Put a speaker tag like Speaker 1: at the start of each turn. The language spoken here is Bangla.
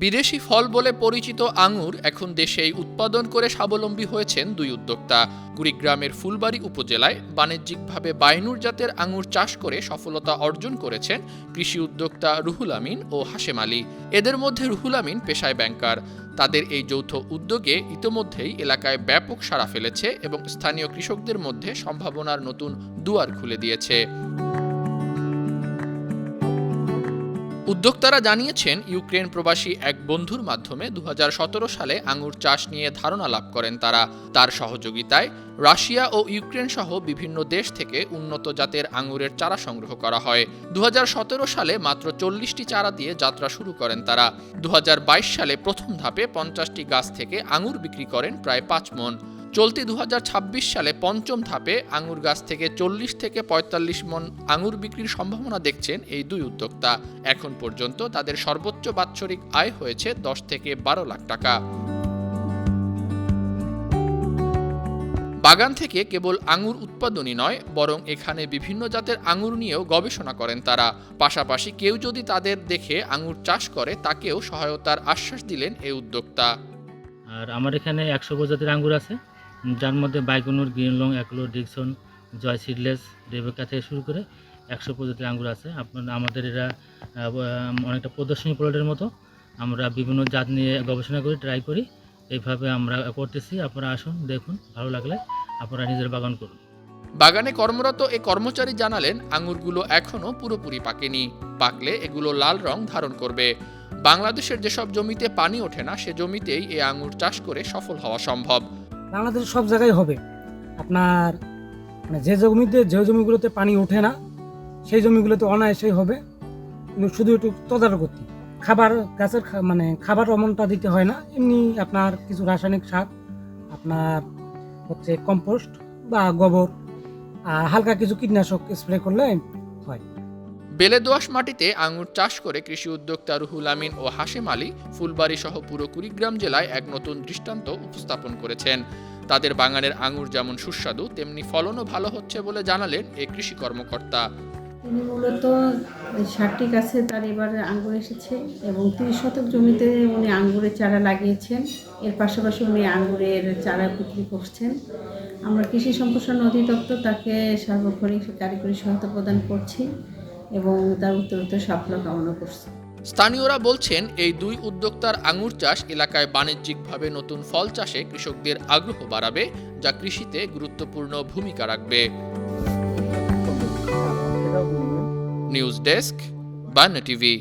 Speaker 1: বিদেশি ফল বলে পরিচিত আঙুর এখন দেশেই উৎপাদন করে স্বাবলম্বী হয়েছেন দুই উদ্যোক্তা। কুড়িগ্রামের ফুলবাড়ী উপজেলায় বাণিজ্যিকভাবে বাইনুর জাতের আঙুর চাষ করে সফলতা অর্জন করেছেন কৃষি উদ্যোক্তা রুহুল আমিন ও হাশেম আলী। এদের মধ্যে রুহুল আমিন পেশায় ব্যাংকার। তাদের এই যৌথ উদ্যোগে ইতোমধ্যেই এলাকায় ব্যাপক সাড়া ফেলেছে এবং স্থানীয় কৃষকদের মধ্যে সম্ভাবনার নতুন দুয়ার খুলে দিয়েছে। উদ্যোক্তারা জানিয়েছেন, ইউক্রেন প্রবাসী এক বন্ধুর মাধ্যমে 2017 সালে আঙুর চাষ নিয়ে ধারণা লাভ করেন তারা। তার সহযোগিতায় রাশিয়া ও ইউক্রেন সহ বিভিন্ন দেশ থেকে উন্নত জাতের আঙুরের চারা সংগ্রহ করা হয়। 2017 সালে মাত্র 40টি চারা দিয়ে যাত্রা শুরু করেন তারা। 2022 সালে প্রথম ধাপে 50টি গাছ থেকে আঙুর বিক্রি করেন প্রায় 5 মণ। চলতি 2026 সালে পঞ্চম ধাপে আঙুর গাছ থেকে 40 থেকে 45 মণ আঙুর বিক্রির সম্ভাবনা দেখছেন এই দুই উদ্যোক্তা। এখন পর্যন্ত তাদের সর্বোচ্চ বাৎসরিক আয় হয়েছে 10 থেকে 12 লাখ টাকা। বাগান থেকে কেবল আঙুর উৎপাদনই নয়, বরং এখানে বিভিন্ন জাতের আঙুর নিয়েও গবেষণা করেন তারা। পাশাপাশি কেউ যদি তাদের দেখে আঙুর চাষ করে তাকেও সহায়তার আশ্বাস দিলেন এই উদ্যোক্তা।
Speaker 2: আর আমার এখানে 100 প্রজাতির আঙ্গুর আছে, যার মধ্যে বাইকনুর, গ্রিনলং, অ্যাকলো, ডিকসন, জয় সিডলেস, রেবেকা থেকে শুরু করে 100 প্রজাতির আঙ্গুর আছে। আমাদের এরা অনেকটা প্রদর্শনী প্লটের মতো। আমরা বিভিন্ন জাত নিয়ে গবেষণা করি, ট্রাই করি। এইভাবে আমরা করতেছি। আপনারা আসুন, দেখুন, ভালো লাগলে আপনারা নিজের বাগান করুন।
Speaker 1: বাগানে কর্মরত এই কর্মচারী জানালেন, আঙুরগুলো এখনো পুরোপুরি পাকেনি। পাকলে এগুলো লাল রং ধারণ করবে। বাংলাদেশের যেসব জমিতে পানি ওঠে না, সে জমিতেই এই আঙুর চাষ করে সফল হওয়া সম্ভব।
Speaker 3: বাংলাদেশের সব জায়গায় হবে। আপনার যে জমিগুলোতে পানি ওঠে না সেই জমিগুলোতে অনায়াসেই হবে, কিন্তু শুধু একটু তদারক করতে। খাবার গাছের খাবার অমনটা দিতে হয় না, এমনি আপনার কিছু রাসায়নিক সার, আপনার হচ্ছে কম্পোস্ট বা গোবর, আর হালকা কিছু কীটনাশক স্প্রে করলে হয়।
Speaker 1: বেলে দোআঁশ মাটিতে আঙুর চাষ করে কৃষি উদ্যোক্তা রুহুল আমিন ও হাশেম আলী ফুলবাড়ী সহ পুরো কুড়িগ্রাম জেলায় এক নতুন দৃষ্টান্ত উপস্থাপন করেছেন। তাদের বাগানের আঙুর যেমন সুস্বাদু, তেমনি ফলনও ভালো হচ্ছে বলে জানালেন এই কৃষি কর্মকর্তা।
Speaker 4: তিনি মূলত 60টি গাছে তার এবারে আঙ্গুর এসেছে এবং 30 শতক জমিতে উনি আঙ্গুরের চারা লাগিয়েছেন। এর পাশাপাশি উনি আঙ্গুরের চারা বিক্রি করছেন। আমরা কৃষি সম্প্রসারণ অধিদপ্তর তাকে সার্বক্ষণিক কারিগরি সহায়তা প্রদান করছি এবং তার উত্তরোত্তর সাফল্য কামনা করছি।
Speaker 1: স্থানীয়রা বলছেন, এই দুই উদ্যোক্তার আঙুর চাষ এলাকায় বাণিজ্যিকভাবে নতুন ফল চাষে কৃষকদের আগ্রহ বাড়াবে, যা কৃষিতে গুরুত্বপূর্ণ ভূমিকা রাখবে। নিউজ ডেস্ক, বান্না টিভি।